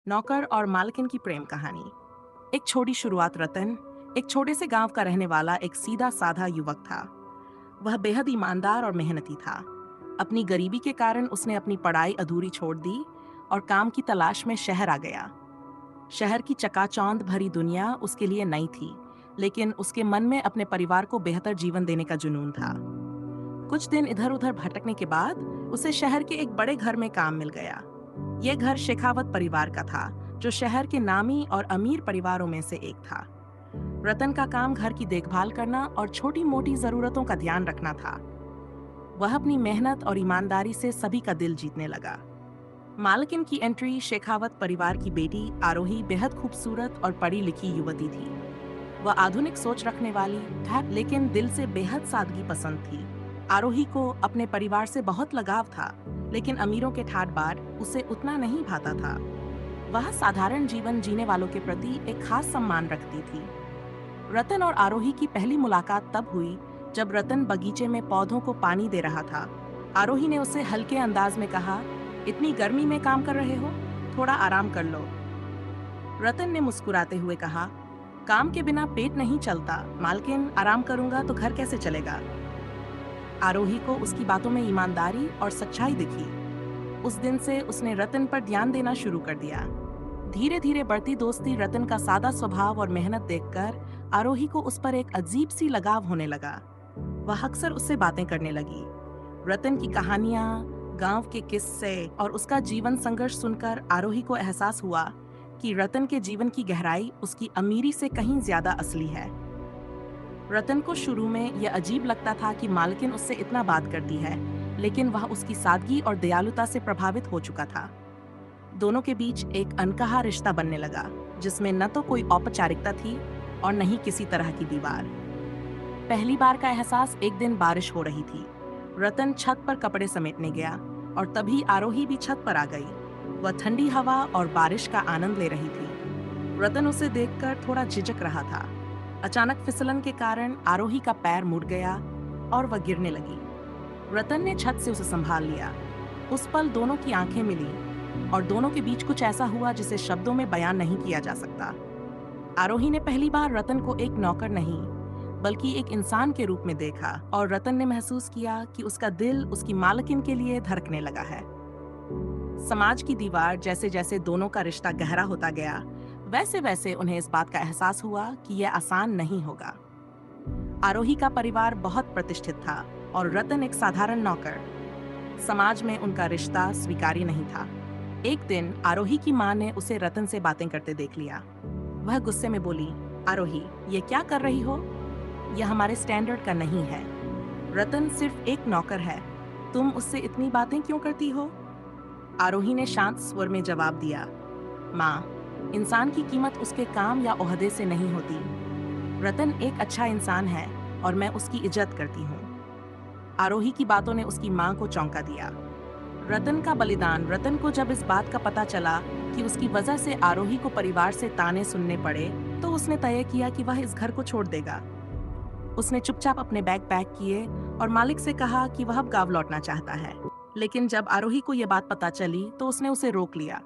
नौकर और मालकिन की प्रेम कहानी। एक छोटी शुरुआत। रतन एक छोटे से गांव का रहने वाला एक सीधा साधा युवक था। वह बेहद ईमानदार और मेहनती था। अपनी गरीबी के कारण उसने अपनी पढ़ाई अधूरी छोड़ दी और काम की तलाश में शहर आ गया। शहर की चकाचौंध भरी दुनिया उसके लिए नई थी, लेकिन उसके मन में अपने परिवार को बेहतर जीवन देने का जुनून था। कुछ दिन इधर उधर भटकने के बाद उसे शहर के एक बड़े घर में काम मिल गया। यह घर शेखावत परिवार का था, जो शहर के नामी और अमीर परिवारों में से एक था। रतन का काम घर की देखभाल करना और छोटी मोटी जरूरतों का ध्यान रखना था। वह अपनी मेहनत और ईमानदारी से सभी का दिल जीतने लगा। मालकिन की एंट्री शेखावत परिवार की बेटी आरोही बेहद खूबसूरत और पढ़ी लिखी युवती थी। वह आधुनिक सोच रखने वाली था, लेकिन दिल से बेहद सादगी पसंद थी। आरोही को अपने परिवार से बहुत लगाव था, लेकिन अमीरों के ठाट बाट उसे उतना नहीं भाता था। वह साधारण जीवन जीने वालों के प्रति एक खास सम्मान रखती थी। रतन और आरोही की पहली मुलाकात तब हुई जब रतन बगीचे में पौधों को पानी दे रहा था। आरोही ने उसे हल्के अंदाज में कहा, इतनी गर्मी में काम कर रहे हो, थोड़ा आराम कर लो। रतन ने मुस्कुराते हुए कहा, काम के बिना पेट नहीं चलता मालकिन, आराम करूंगा तो घर कैसे चलेगा। आरोही को उसकी बातों में ईमानदारी और सच्चाई दिखी। उस दिन से उसने रतन पर ध्यान देना शुरू कर दिया। धीरे धीरे बढ़ती दोस्ती, रतन का सादा स्वभाव और मेहनत देखकर आरोही को उस पर एक अजीब सी लगाव होने लगा। वह अक्सर उससे बातें करने लगी। रतन की कहानियां, गांव के किस्से और उसका जीवन संघर्ष सुनकर आरोही को एहसास हुआ कि रतन के जीवन की गहराई उसकी अमीरी से कहीं ज्यादा असली है। रतन को शुरू में यह अजीब लगता था कि मालकिन उससे इतना बात करती है, लेकिन वह उसकी सादगी और दयालुता से प्रभावित हो चुका था। दोनों के बीच एक अनकहा रिश्ता बनने लगा, जिसमें न तो कोई औपचारिकता थी और न ही किसी तरह की दीवार। पहली बार का एहसास एक दिन बारिश हो रही थी। रतन छत पर कपड़े समेटने गया और तभी आरोही भी छत पर आ गई। वह ठंडी हवा और बारिश का आनंद ले रही थी। रतन उसे देखकर थोड़ा झिझक रहा था। अचानक फिसलन के कारण आरोही का पैर मुड़ गया और वह गिरने लगी। रतन ने छत से उसे संभाल लिया। उस पल दोनों की आंखें मिली और दोनों के बीच कुछ ऐसा हुआ जिसे शब्दों में बयान नहीं किया जा सकता। आरोही ने पहली बार रतन को एक नौकर नहीं, बल्कि एक इंसान के रूप में देखा और रतन ने महसूस किया कि उसका दिल उसकी मालकिन के लिए धड़कने लगा है। समाज की दीवार जैसे जैसे दोनों का रिश्ता गहरा होता गया, वैसे वैसे उन्हें इस बात का एहसास हुआ कि यह आसान नहीं होगा। आरोही का परिवार बहुत प्रतिष्ठित था और रतन एक साधारण नौकर। समाज में उनका रिश्ता स्वीकार्य नहीं था। एक दिन आरोही की मां ने उसे रतन से बातें करते देख लिया। वह गुस्से में बोली, आरोही, ये क्या कर रही हो? यह हमारे स्टैंडर्ड का नहीं है। रतन सिर्फ एक नौकर है, तुम उससे इतनी बातें क्यों करती हो? आरोही ने शांत स्वर में जवाब दिया, माँ, इंसान की कीमत उसके काम या ओहदे से नहीं होती। रतन एक अच्छा इंसान है और मैं उसकी इज्जत करती हूँ। आरोही की बातों ने उसकी मां को चौंका दिया। रतन का बलिदान। रतन को जब इस बात का पता चला कि उसकी वजह से आरोही को परिवार से ताने सुनने पड़े, तो उसने तय किया कि वह इस घर को छोड़ देगा। उसने चुपचाप अपने बैग पैक किए और मालिक से कहा कि वह अब गांव लौटना चाहता है। लेकिन जब आरोही को यह बात पता चली तो उसने उसे रोक लिया।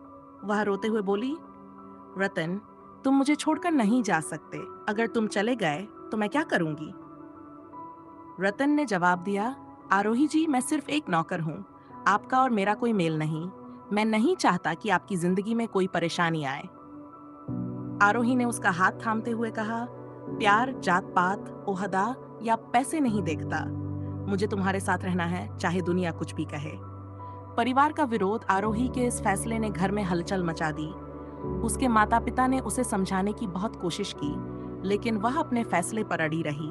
वह रोते हुए बोली, रतन, तुम मुझे छोड़कर नहीं जा सकते। अगर तुम चले गए तो मैं क्या करूंगी? रतन ने जवाब दिया, आरोही जी, मैं सिर्फ एक नौकर हूँ। आपका और मेरा कोई मेल नहीं। मैं नहीं चाहता कि आपकी जिंदगी में कोई परेशानी आए। आरोही ने उसका हाथ थामते हुए कहा, प्यार जात पात, ओहदा या पैसे नहीं देखता। मुझे तुम्हारे साथ रहना है, चाहे दुनिया कुछ भी कहे। परिवार का विरोध। आरोही के इस फैसले ने घर में हलचल मचा दी। उसके माता पिता ने उसे समझाने की बहुत कोशिश की, लेकिन वह अपने फैसले पर अड़ी रही।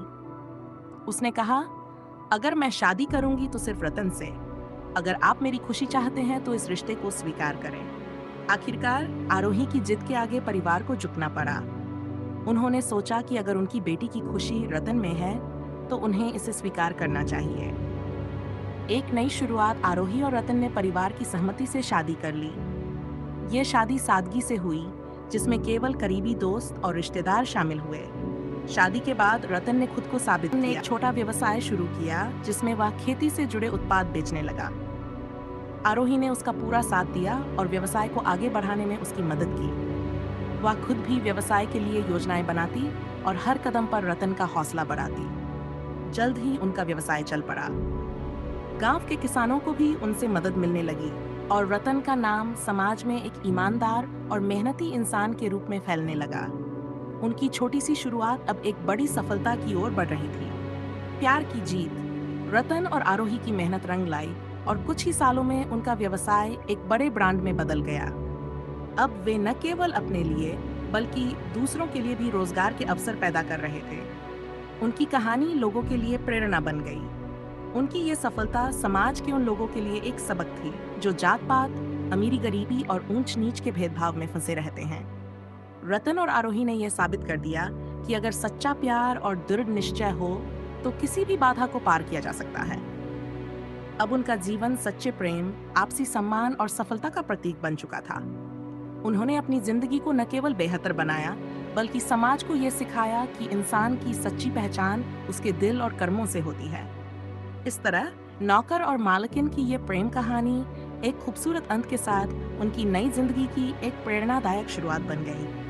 उसने कहा, अगर मैं शादी करूंगी तो सिर्फ रतन से। अगर आप मेरी खुशी चाहते हैं तो इस रिश्ते को स्वीकार करें। आखिरकार आरोही की जिद के आगे परिवार को झुकना पड़ा। उन्होंने सोचा कि अगर उनकी बेटी की खुशी रतन में है तो उन्हें इसे स्वीकार करना चाहिए। एक नई शुरुआत। आरोही और रतन ने परिवार की सहमति से शादी कर ली। ये शादी सादगी से हुई, जिसमें केवल करीबी दोस्त और रिश्तेदार शामिल हुए। शादी के बाद रतन ने खुद को साबित किया। एक छोटा व्यवसाय शुरू किया, जिसमें वह खेती से जुड़े उत्पाद बेचने लगा। आरोही ने उसका पूरा साथ दिया और व्यवसाय को आगे बढ़ाने में उसकी मदद की। वह खुद भी व्यवसाय के लिए योजनाएं बनाती और हर कदम पर रतन का हौसला बढ़ाती। जल्द ही उनका व्यवसाय चल पड़ा। गांव के किसानों को भी उनसे मदद मिलने लगी और रतन का नाम समाज में एक ईमानदार और मेहनती इंसान के रूप में फैलने लगा। उनकी छोटी सी शुरुआत अब एक बड़ी सफलता की ओर बढ़ रही थी। प्यार की जीत। रतन और आरोही की मेहनत रंग लाई और कुछ ही सालों में उनका व्यवसाय एक बड़े ब्रांड में बदल गया। अब वे न केवल अपने लिए बल्कि दूसरों के लिए भी रोजगार के अवसर पैदा कर रहे थे। उनकी कहानी लोगों के लिए प्रेरणा बन गई। उनकी ये सफलता समाज के उन लोगों के लिए एक सबक थी जो जात पात, अमीरी गरीबी और ऊंच नीच के भेदभाव में फंसे रहते हैं। रतन और आरोही ने यह साबित कर दिया कि अगर सच्चा प्यार और दृढ़ निश्चय हो तो किसी भी बाधा को पार किया जा सकता है। अब उनका जीवन सच्चे प्रेम, आपसी सम्मान और सफलता का प्रतीक बन चुका था। उन्होंने अपनी जिंदगी को न केवल बेहतर बनाया बल्कि समाज को यह सिखाया कि इंसान की सच्ची पहचान उसके दिल और कर्मों से होती है। इस तरह नौकर और मालकिन की ये प्रेम कहानी एक खूबसूरत अंत के साथ उनकी नई जिंदगी की एक प्रेरणादायक शुरुआत बन गई।